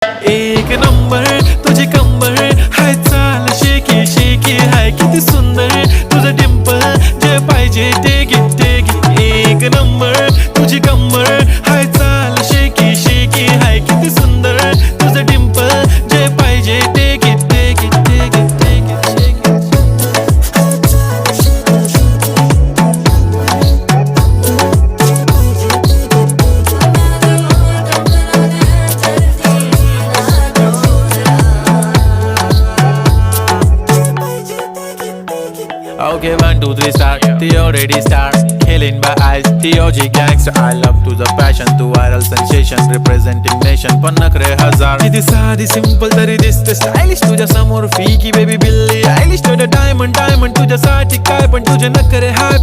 एक नंबर तुझी कंबर हाय, चाल शेकी शेकी हाय, किती सुंदर तुझं डिंपल, जे पाहिजे ते घे. एक नंबर तुझी कंबर हाय, चाल शेकी शेकी हाय, किती सुंदर तुझं डिंपल, जे पाहिजे ते घे. Okay, 1, 2, 3 start. The already start. Killing by eyes. The OG gangster. I love to the passion, to viral sensation, representing nation. पन्नकरे हजार. किती साधी simple तरी दिसते stylish. तुझ्या समोर फीकी baby बिल्ली. Stylish to the diamond तुझ्यासाठी काय पण तुझे नखरे हाय.